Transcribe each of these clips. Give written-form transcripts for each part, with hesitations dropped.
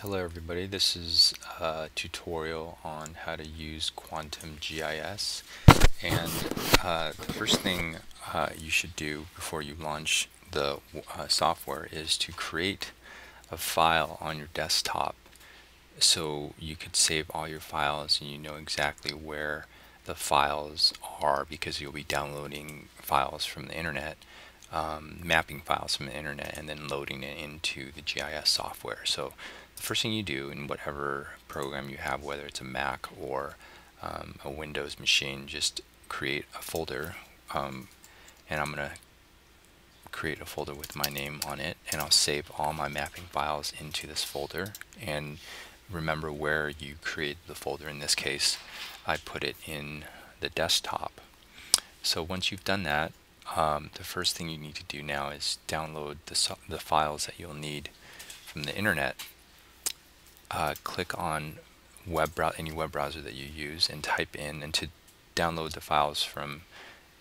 Hello everybody, this is a tutorial on how to use Quantum GIS, and the first thing you should do before you launch the software is to create a file on your desktop so you could save all your files and you know exactly where the files are, because you'll be downloading files from the internet, mapping files from the internet, and then loading it into the GIS software. So the first thing you do in whatever program you have, whether it's a Mac or a Windows machine, just create a folder, and I'm going to create a folder with my name on it, and I'll save all my mapping files into this folder. And remember where you create the folder. In this case, I put it in the desktop. So once you've done that, the first thing you need to do now is download the files that you'll need from the internet. Click on any web browser that you use and type in, and to download the files from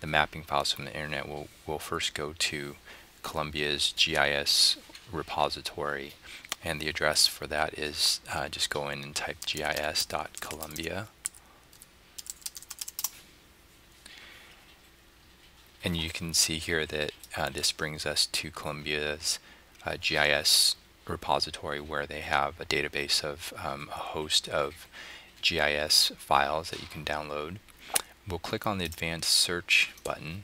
the mapping files from the internet, we'll first go to Columbia's GIS repository, and the address for that is just go in and type gis.columbia, and you can see here that this brings us to Columbia's GIS repository, where they have a database of a host of GIS files that you can download. We'll click on the advanced search button,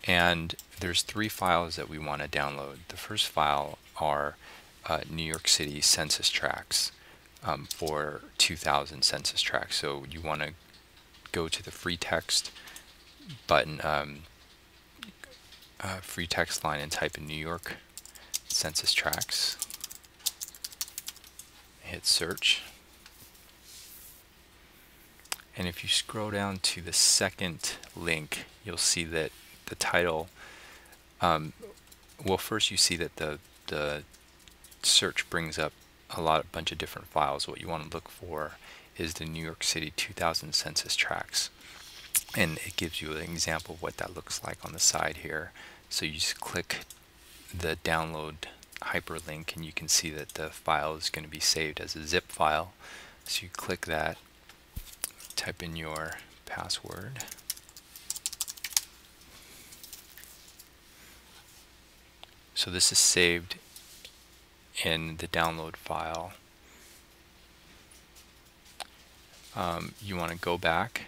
and there's three files that we want to download. The first file are New York City census tracts for 2000 census tracts. So you want to go to the free text button, free text line, and type in New York census tracts. Hit search. And if you scroll down to the second link, you'll see that the title, well, first you see that the search brings up a bunch of different files. What you want to look for is the New York City 2000 census tracts, and it gives you an example of what that looks like on the side here. So you just click the download hyperlink, and you can see that the file is going to be saved as a zip file. So you click that, type in your password, so this is saved in the download file. You want to go back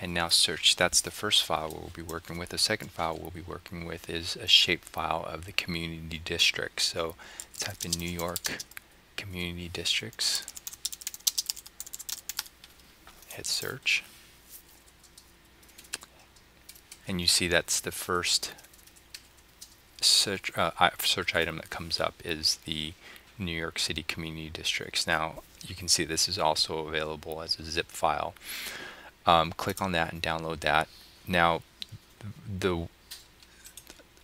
and now search. That's the first file we'll be working with. The second file we'll be working with is a shape file of the community districts. So type in New York community districts, hit search, and you see that's the first search item that comes up is the New York City community districts. Now you can see this is also available as a zip file. Click on that and download that. Now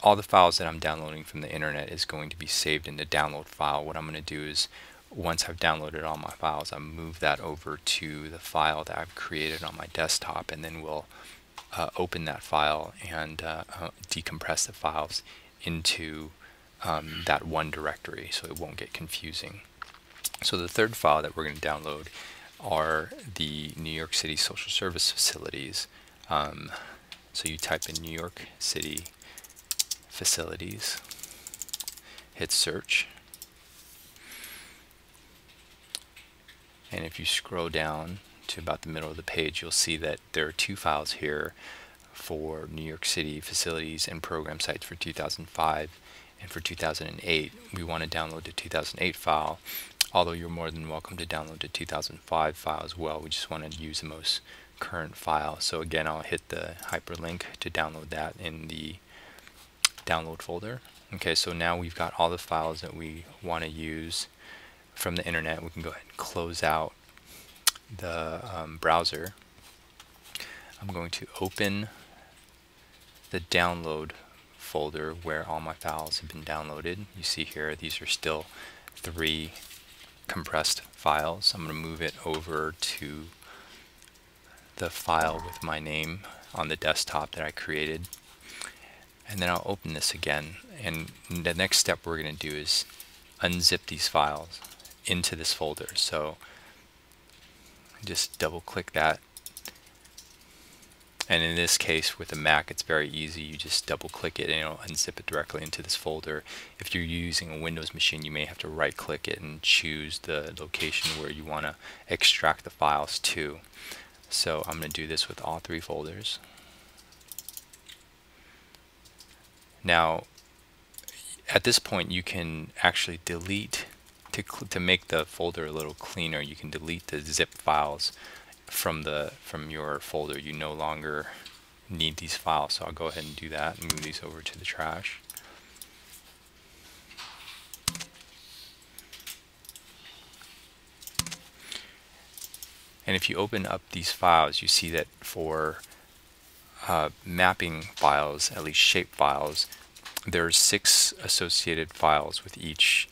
all the files that I'm downloading from the internet is going to be saved in the download file. What I'm going to do is, once I've downloaded all my files, I move that over to the file that I've created on my desktop, and then we'll open that file and decompress the files into that one directory, so it won't get confusing. So the third file that we're going to download are the New York City social service facilities. So you type in New York City facilities, hit search, and if you scroll down to about the middle of the page, you'll see that there are two files here for New York City facilities and program sites for 2005 and for 2008. We want to download the 2008 file, although you're more than welcome to download the 2005 file as well. We just want to use the most current file. So again, I'll hit the hyperlink to download that in the download folder. Okay, so now we've got all the files that we want to use from the internet. We can go ahead and close out the browser. I'm going to open the download folder where all my files have been downloaded. You see here, these are still 3 compressed files. I'm going to move it over to the file with my name on the desktop that I created. And then I'll open this again, and the next step we're going to do is unzip these files into this folder. So just double click that, and in this case with a Mac it's very easy. You just double click it and it'll unzip it directly into this folder. If you're using a Windows machine, you may have to right click it and choose the location where you want to extract the files to. So I'm going to do this with all 3 folders. Now at this point you can actually delete, to make the folder a little cleaner, you can delete the zip files from your folder. You no longer need these files. So I'll go ahead and do that and move these over to the trash. And if you open up these files, you see that for mapping files, at least shape files, there's 6 associated files with each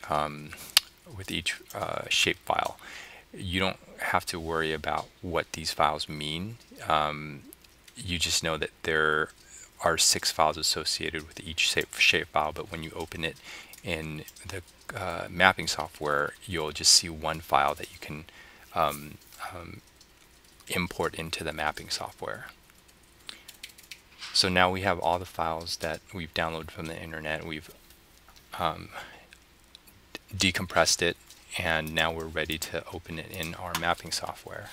shape file. You don't have to worry about what these files mean. You just know that there are 6 files associated with each shape file, but when you open it in the mapping software, you'll just see 1 file that you can import into the mapping software. So now we have all the files that we've downloaded from the internet. We've decompressed it, and now we're ready to open it in our mapping software.